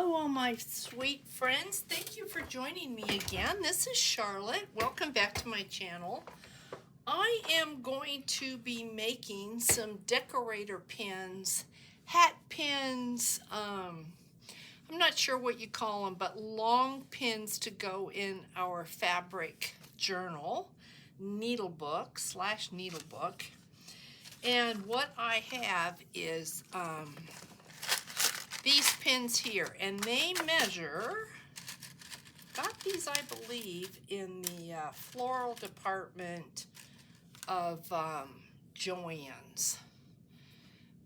Hello, all my sweet friends. Thank you for joining me again. This is Charlotte. Welcome back to my channel. I am going to be making some decorator pins, hat pins, I'm not sure what you call them, but long pins to go in our fabric journal, needlebook. And what I have is these pins here, and they measure, got these I believe in the floral department of Joann's.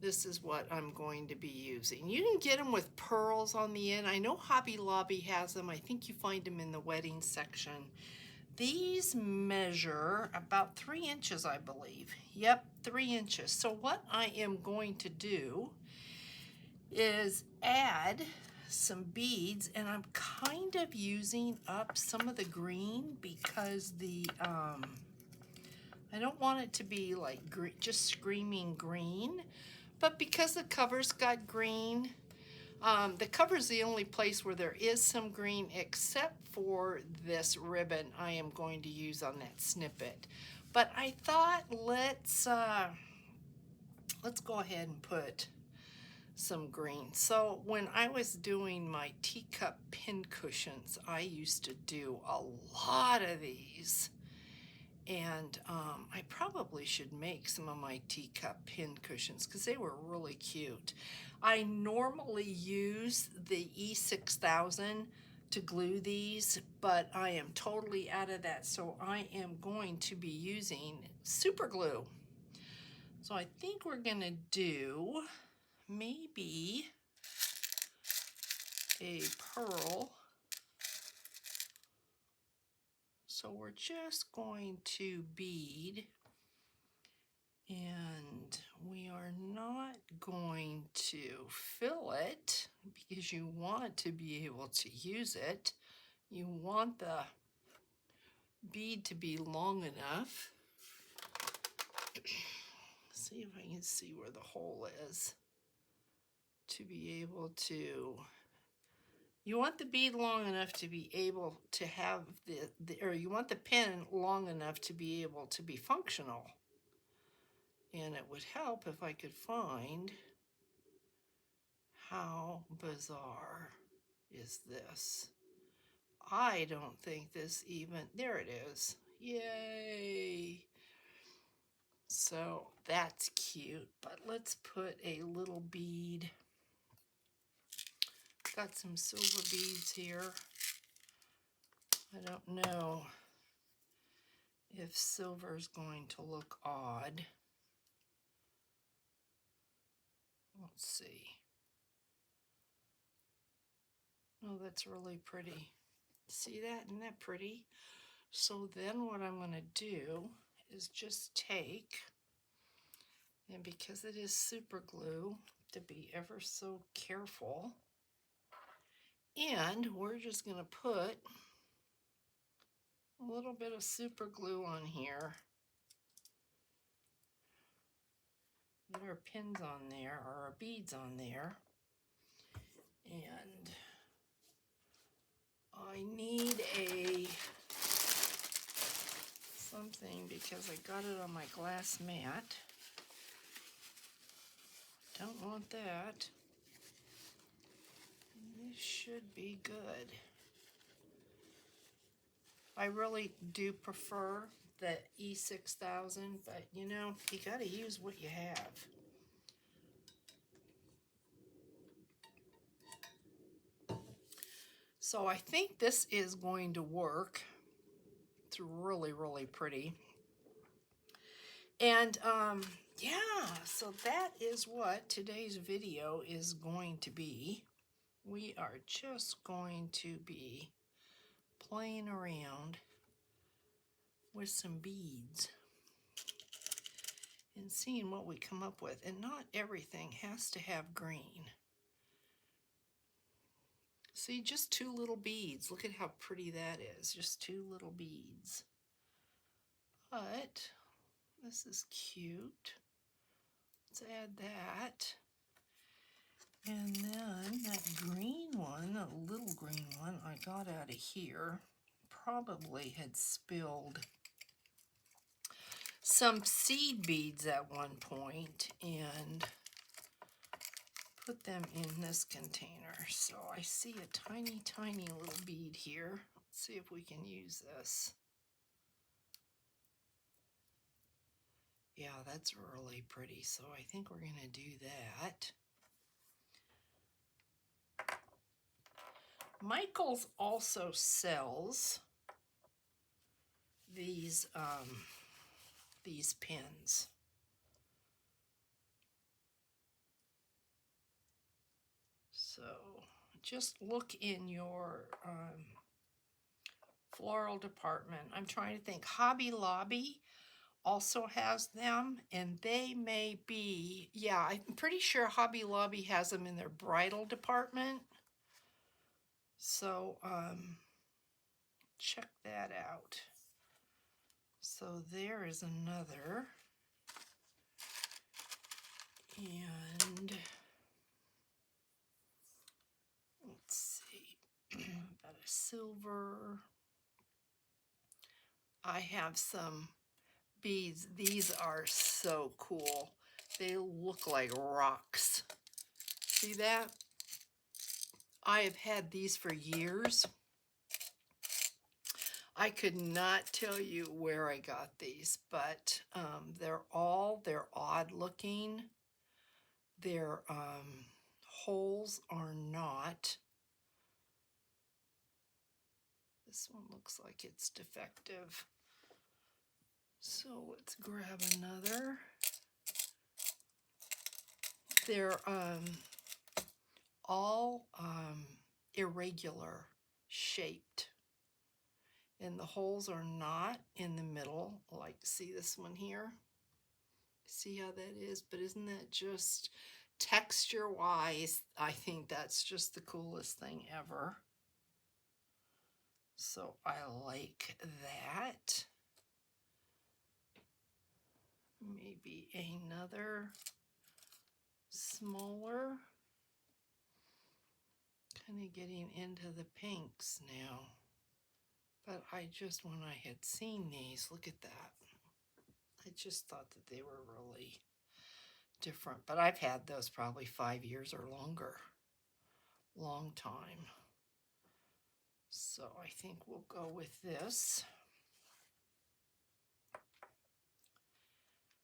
This is what I'm going to be using. You can get them with pearls on the end. I know Hobby Lobby has them. I think you find them in the wedding section. These measure about 3 inches, I believe. Yep, 3 inches. So what I am going to do is add some beads, and I'm kind of using up some of the green because the I don't want it to be like just screaming green, but because the cover's got green, the cover's the only place where there is some green, except for this ribbon I am going to use on that snippet. But I thought let's go ahead and put some green. So when I was doing my teacup pin cushions, I used to do a lot of these, and I probably should make some of my teacup pin cushions because they were really cute. I normally use the E6000 to glue these, but I am totally out of that, so I am going to be using super glue. So I think we're gonna do maybe a pearl. So we're just going to bead, and we are not going to fill it because you want to be able to use it. You want the bead to be long enough. See if I can see where the hole is to be able to. You want the bead long enough to be able to have or you want the pin long enough to be able to be functional. And it would help if I could find, how bizarre is this? I don't think this even, there it is. Yay! So that's cute, but let's put a little bead. Got some silver beads here. I don't know if silver is going to look odd. Let's see. Oh, that's really pretty. See that? Isn't that pretty? So then what I'm going to do is just take, and because it is super glue, to be ever so careful, and we're just going to put a little bit of super glue on here. Get our pins on there, or our beads on there, and I need something because I got it on my glass mat. Don't want that. This should be good. I really do prefer the E6000, but you know, you gotta use what you have. So I think this is going to work. It's really, really pretty. And yeah, so that is what today's video is going to be. We are just going to be playing around with some beads and seeing what we come up with. And not everything has to have green. See, just 2 little beads. Look at how pretty that is. Just 2 little beads. But this is cute. Let's add that. And then that green one a little green one I got out of here. Probably had spilled some seed beads at one point and put them in this container. So I see a tiny, tiny little bead here. Let's see if we can use this. Yeah, that's really pretty. So I think we're going to do that. Michaels also sells these pins. So just look in your floral department. I'm trying to think. Hobby Lobby also has them, and they may be, yeah, I'm pretty sure Hobby Lobby has them in their bridal department. So check that out. So there is another. And let's see, got a silver. I have some beads. These are so cool. They look like rocks. See that? I have had these for years. I could not tell you where I got these, but they're odd looking. Their holes are not. This one looks like it's defective. So let's grab another. They're all irregular shaped. And the holes are not in the middle. Like, see this one here? See how that is? But isn't that just texture-wise? I think that's just the coolest thing ever. So I like that. Maybe another smaller. Kind of getting into the pinks now. But I just, when I had seen these, look at that. I just thought that they were really different. But I've had those probably 5 years or longer. Long time. So I think we'll go with this.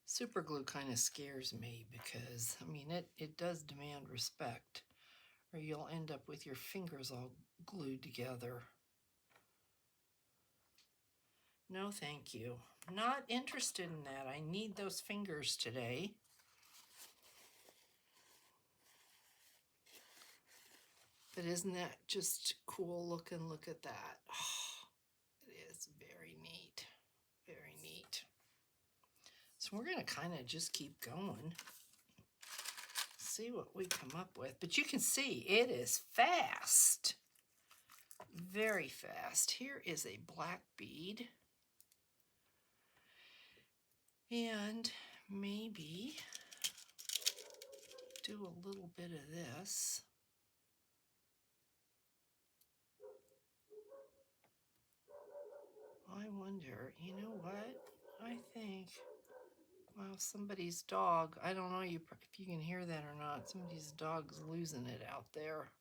Super glue kind of scares me because, I mean, it does demand respect, or you'll end up with your fingers all glued together. No, thank you. Not interested in that. I need those fingers today. But isn't that just cool looking? Look at that. Oh, it is very neat. Very neat. So we're going to kind of just keep going. See what we come up with. But you can see it is fast. Very fast. Here is a black bead. And maybe do a little bit of this. I wonder, you know what? I think, well, somebody's dog, I don't know if you can hear that or not, somebody's dog's losing it out there.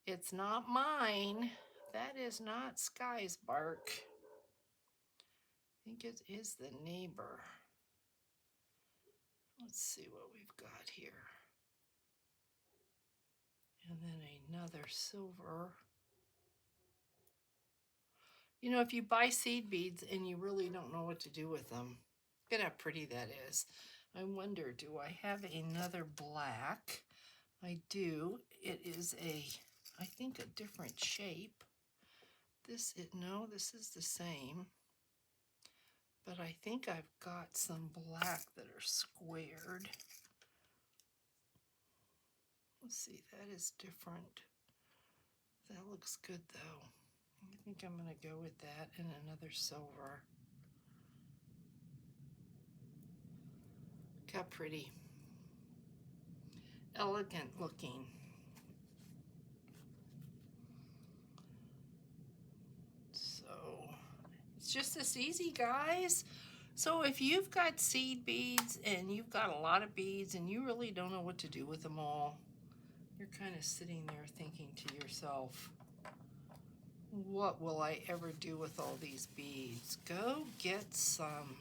It's not mine. That is not Sky's bark. I think it is the neighbor. Let's see what we've got here. And then another silver. You know, if you buy seed beads and you really don't know what to do with them, look at how pretty that is. I wonder, do I have another black? I do. It is I think a different shape. No, this is the same. But I think I've got some black that are squared. Let's see, that is different. That looks good though. I think I'm going to go with that and another silver. Look how pretty. Elegant looking. It's just this easy, guys. So if you've got seed beads and you've got a lot of beads and you really don't know what to do with them all, you're kind of sitting there thinking to yourself, what will I ever do with all these beads? Go get some,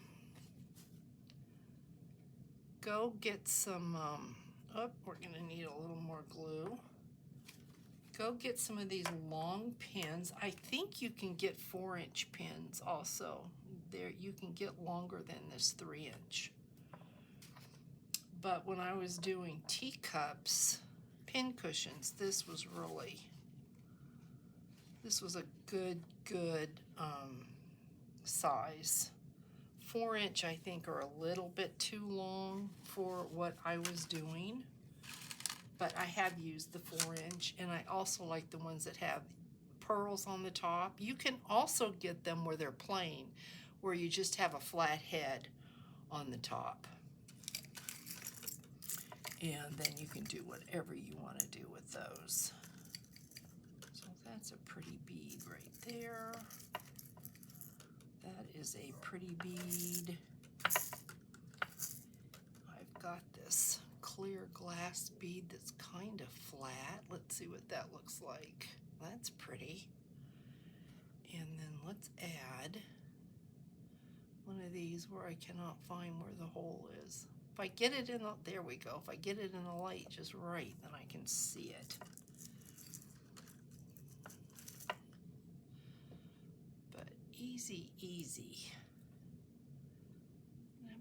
oh, we're gonna need a little more glue. Go get some of these long pins. I think you can get 4-inch pins also. There, you can get longer than this 3-inch. But when I was doing teacups, pin cushions, this was a good size. 4-inch, I think, are a little bit too long for what I was doing. But I have used the 4-inch, and I also like the ones that have pearls on the top. You can also get them where they're plain, where you just have a flat head on the top. And then you can do whatever you want to do with those. So that's a pretty bead right there. That is a pretty bead. I've got this clear glass bead that's kind of flat. Let's see what that looks like. That's pretty. And then let's add one of these where I cannot find where the hole is. If I get it in the, there we go. If I get it in the light just right, then I can see it. But easy, easy.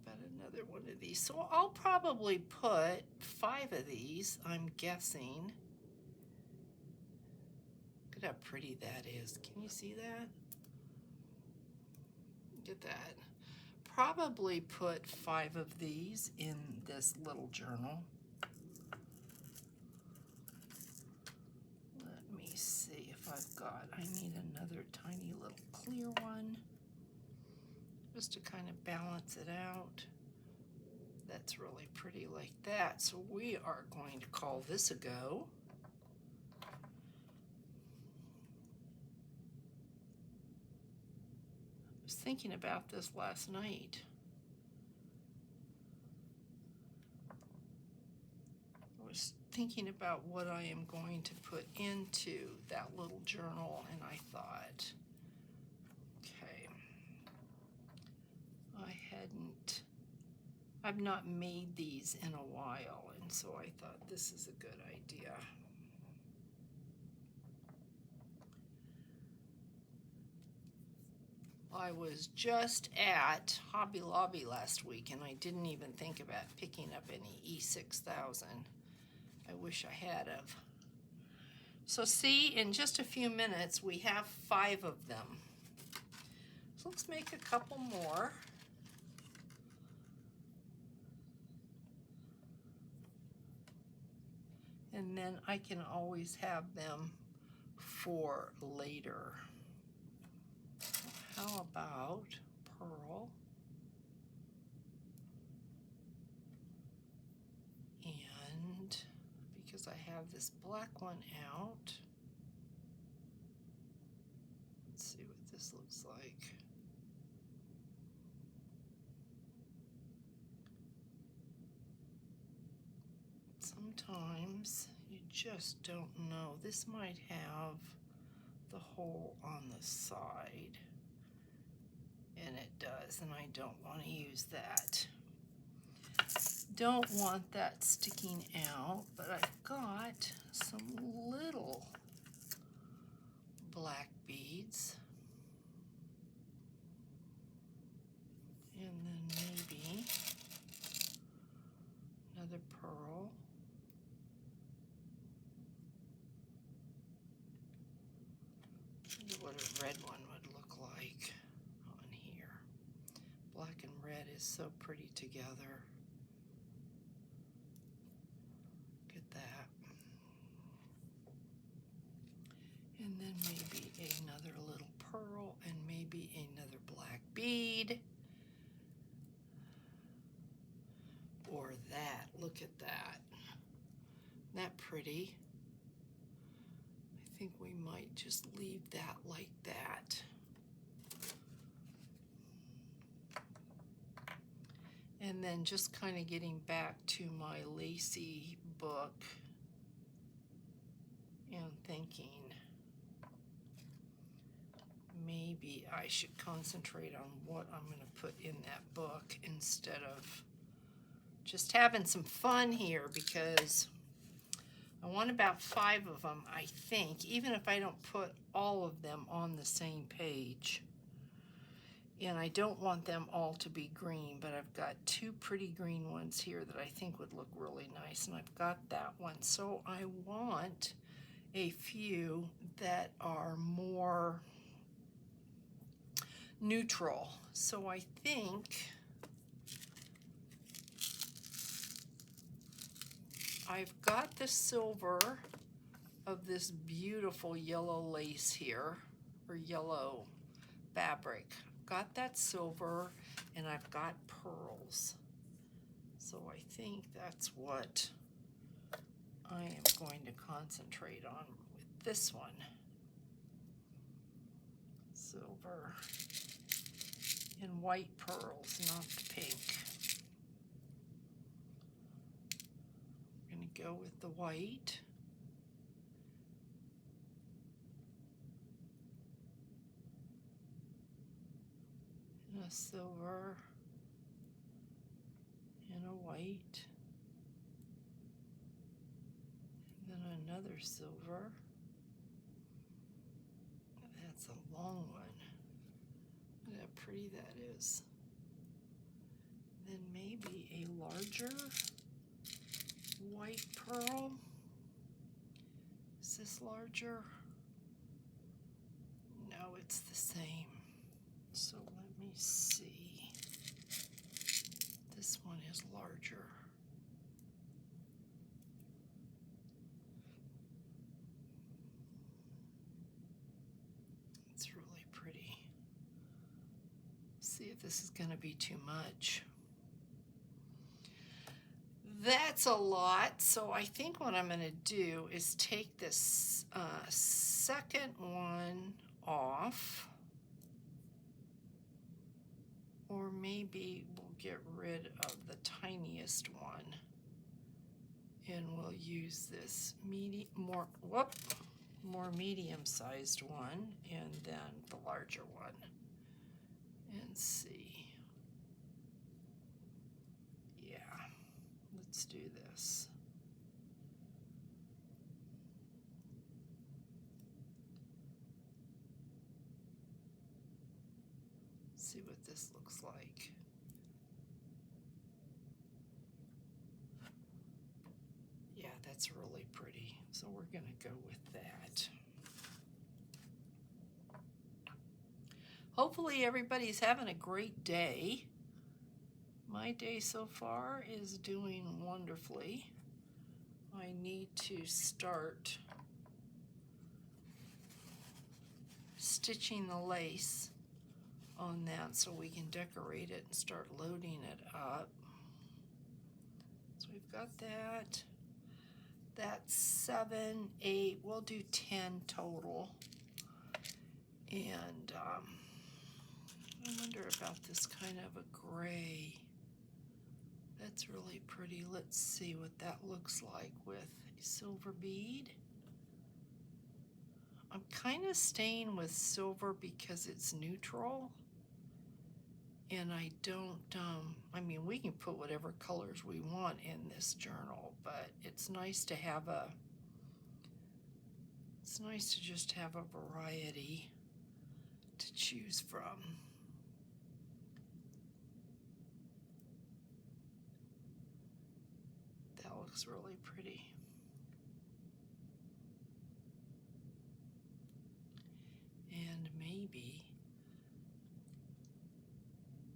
About another one of these. So I'll probably put 5 of these, I'm guessing. Look at how pretty that is. Can you see that? Look at that. Probably put 5 of these in this little journal. Let me see if I've got, I need another tiny little clear one, just to kind of balance it out. That's really pretty like that. So we are going to call this a go. I was thinking about this last night. I was thinking about what I am going to put into that little journal, and I thought, okay, I've not made these in a while, and so I thought this is a good idea. I was just at Hobby Lobby last week, and I didn't even think about picking up any E6000. I wish I had of. So see, in just a few minutes, we have 5 of them. So let's make a couple more. And then I can always have them for later. How about pearl? And because I have this black one out, let's see what this looks like. Sometimes you just don't know. This might have the hole on the side, and it does, and I don't want to use that. Don't want that sticking out, but I've got some little black beads, and then maybe another pearl. What a red one would look like on here. Black and red is so pretty together. Look at that. And then maybe another little pearl and maybe another black bead. Or that. Look at that. Isn't that pretty? I think we might just leave that like that. And then just kind of getting back to my lacy book and thinking maybe I should concentrate on what I'm going to put in that book instead of just having some fun here, because I want about 5 of them, I think, even if I don't put all of them on the same page. And I don't want them all to be green, but I've got 2 pretty green ones here that I think would look really nice, and I've got that one. So I want a few that are more neutral. So I think I've got the silver of this beautiful yellow lace here, or yellow fabric. Got that silver, and I've got pearls. So I think that's what I am going to concentrate on with this one. Silver and white pearls, not the pink. I'm going to go with the white. And a silver and a white. And then another silver. That's a long one. Look how pretty that is. Then maybe a larger white pearl. Is this larger? No, it's the same. So let me see. This one is larger. It's really pretty. See if this is going to be too much. That's a lot, so I think what I'm going to do is take this second one off, or maybe we'll get rid of the tiniest one and we'll use this more medium-sized one, and then the larger one, and see. Yeah, let's do this. See what this looks like. Yeah, that's really pretty. So we're going to go with that. Hopefully everybody's having a great day. My day so far is doing wonderfully. I need to start stitching the lace on that so we can decorate it and start loading it up. So we've got that. That's 7, 8, we'll do 10 total. And I wonder about this kind of a gray. That's really pretty. Let's see what that looks like with a silver bead. I'm kind of staying with silver because it's neutral. And I don't, I mean, we can put whatever colors we want in this journal, but it's nice to have it's nice to just have a variety to choose from. That looks really pretty. And maybe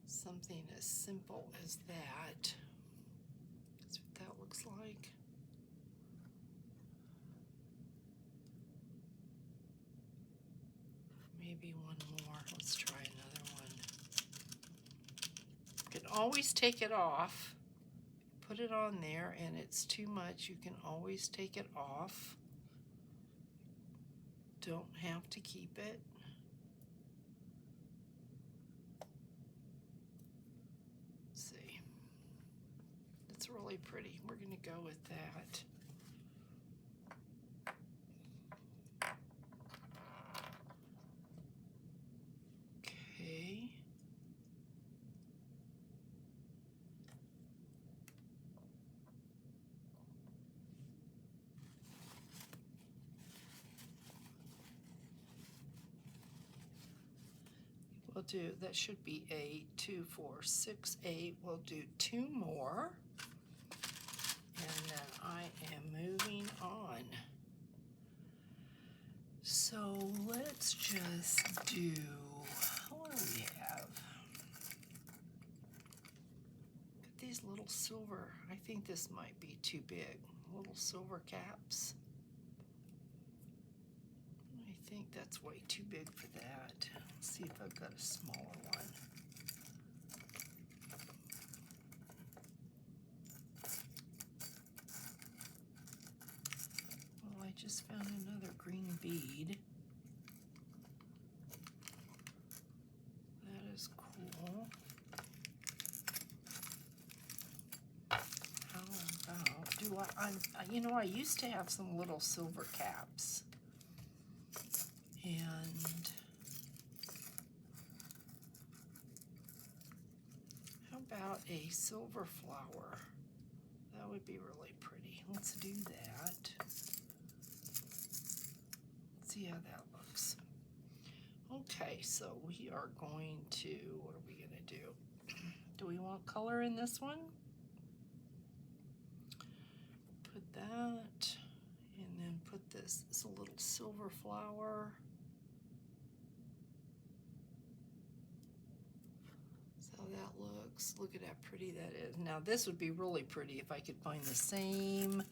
something as simple as that. That's what that looks like. Maybe one more. Let's try another one. You can always take it off. Put it on there and it's too much, you can always take it off. Don't have to keep it. Let's see. really pretty. We're going to go with that. Okay. We'll do, that should be 8, 2, 4, 6, 8. We'll do 2 more. And then I am moving on. So let's just do, what do we have? Got these little silver, I think this might be too big. Little silver caps. I think that's way too big for that. Let's see if I've got a smaller one. Well, I just found another green bead. That is cool. How about, do you know, I used to have some little silver caps. And how about a silver flower? That would be really pretty. Let's do that. Let's see how that looks. Okay, so we are going to, what are we going to do? Do we want color in this one? Put that, and then put this. It's a little silver flower. So that looks, look at how pretty that is. Now this would be really pretty if I could find the same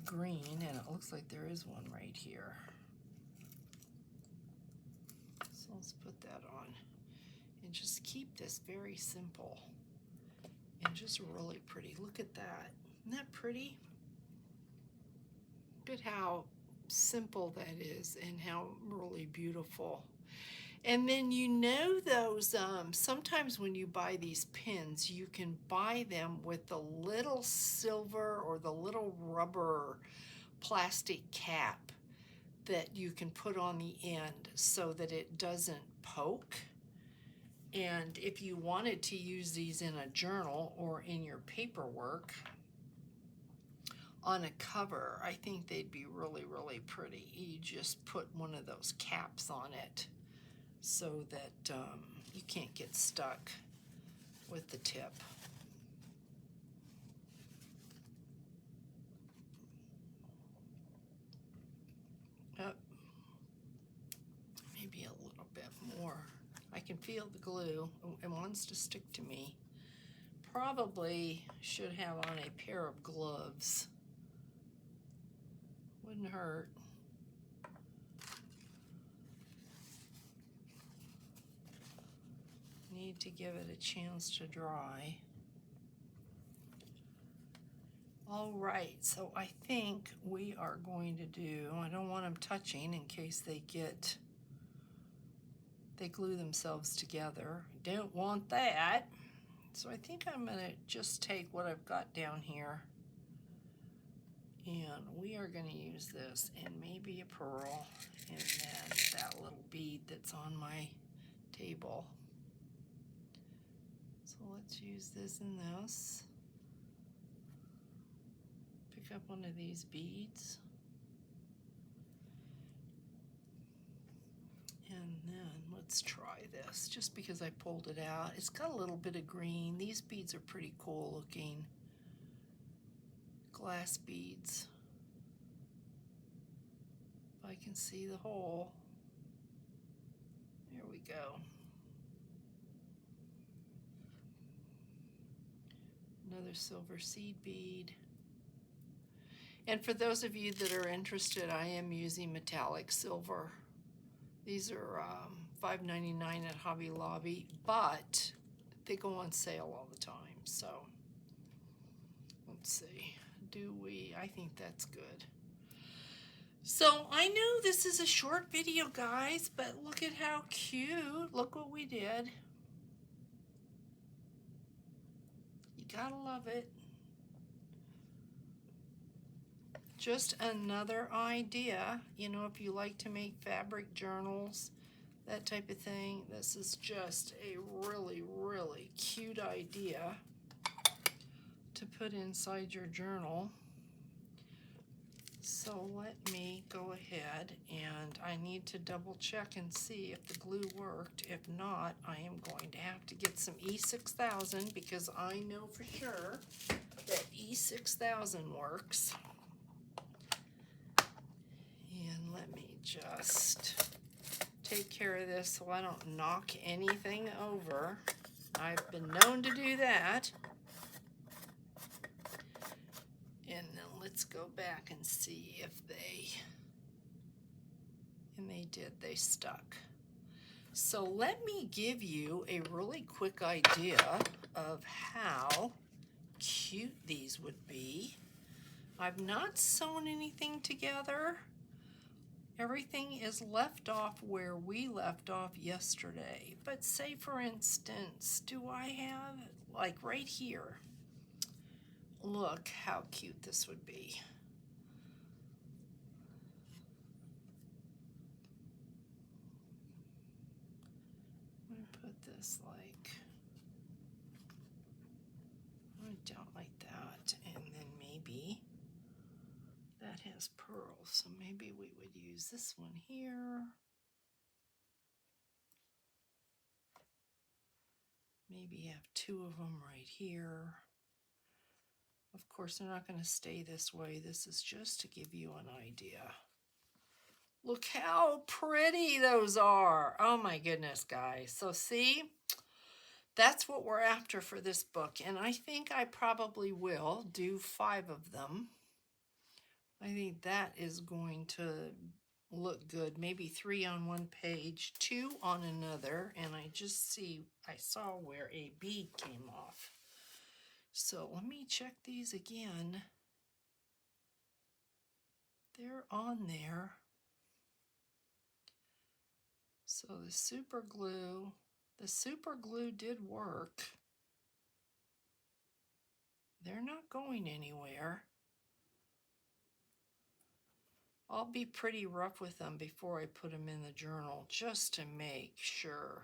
green, and it looks like there is one right here. So let's put that on and just keep this very simple and just really pretty. Look at that. Isn't that pretty? Look at how simple that is and how really beautiful. And then you know those, sometimes when you buy these pins, you can buy them with the little silver or the little rubber plastic cap that you can put on the end so that it doesn't poke. And if you wanted to use these in a journal or in your paperwork on a cover, I think they'd be really, really pretty. You just put one of those caps on it so that you can't get stuck with the tip. Maybe a little bit more. I can feel the glue. It wants to stick to me. Probably should have on a pair of gloves. Wouldn't hurt. Need to give it a chance to dry. All right, so I think we are going to do, I don't want them touching in case they glue themselves together. Don't want that. So I think I'm gonna just take what I've got down here and we are gonna use this and maybe a pearl and then that little bead that's on my table. So let's use this and this. Pick up one of these beads. And then let's try this, just because I pulled it out. It's got a little bit of green. These beads are pretty cool looking. Glass beads. If I can see the hole. There we go. Another silver seed bead. And for those of you that are interested, I am using metallic silver. These are $5.99 at Hobby Lobby, but they go on sale all the time. So let's see, I think that's good. So I know this is a short video, guys, but look at how cute. Look what we did. You Gotta love it. Just another idea, you know, if you like to make fabric journals, that type of thing. This is just a really, really cute idea to put inside your journal. So let me go ahead, and I need to double check and see if the glue worked. If not, I am going to have to get some E6000 because I know for sure that E6000 works. And let me just take care of this so I don't knock anything over. I've been known to do that. And then let's go back and see if and they did, they stuck. So let me give you a really quick idea of how cute these would be. I've not sewn anything together. Everything is left off where we left off yesterday. But say for instance, do I have, like right here, look how cute this would be. I'm gonna put this like, down like that, and then maybe that has pearls, so maybe we would use this one here. Maybe have two of them right here. Of course, they're not going to stay this way. This is just to give you an idea. Look how pretty those are. Oh my goodness, guys. So see, that's what we're after for this book. And I think I probably will do 5 of them. I think that is going to look good. Maybe 3 on one page, 2 on another. And I saw where a bead came off. So let me check these again. They're on there. So the super glue did work. They're not going anywhere. I'll be pretty rough with them before I put them in the journal, just to make sure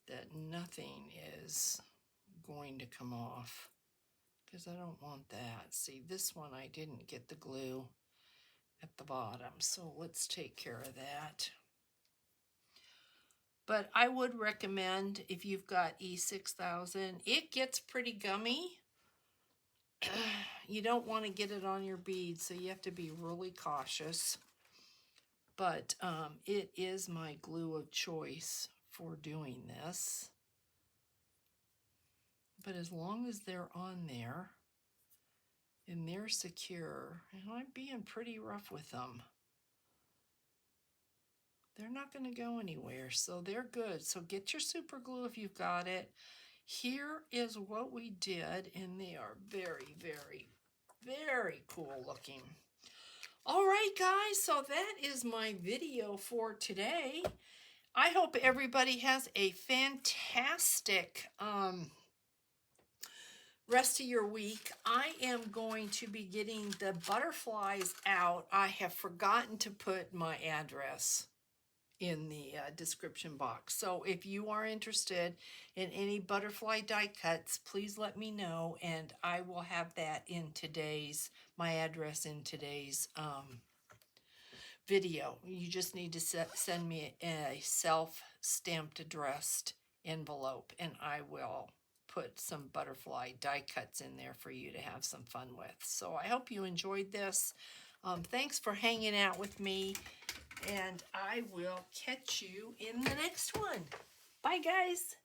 that nothing is going to come off, because I don't want that. See, this one I didn't get the glue at the bottom, so let's take care of that. But I would recommend, if you've got E6000, it gets pretty gummy. You don't want to get it on your beads, so you have to be really cautious. But it is my glue of choice for doing this. But as long as they're on there and they're secure, and I'm being pretty rough with them, they're not going to go anywhere, so they're good. So get your super glue if you've got it. Here is what we did, and they are very, very, very cool looking. All right, guys, so that is my video for today. I hope everybody has a fantastic rest of your week. I am going to be getting the butterflies out. I have forgotten to put my address in the description box. So if you are interested in any butterfly die cuts, please let me know, and I will have that in my address in today's video. You just need to send me a self-stamped addressed envelope, and I will put some butterfly die cuts in there for you to have some fun with. So I hope you enjoyed this. Thanks for hanging out with me, and I will catch you in the next one. Bye, guys.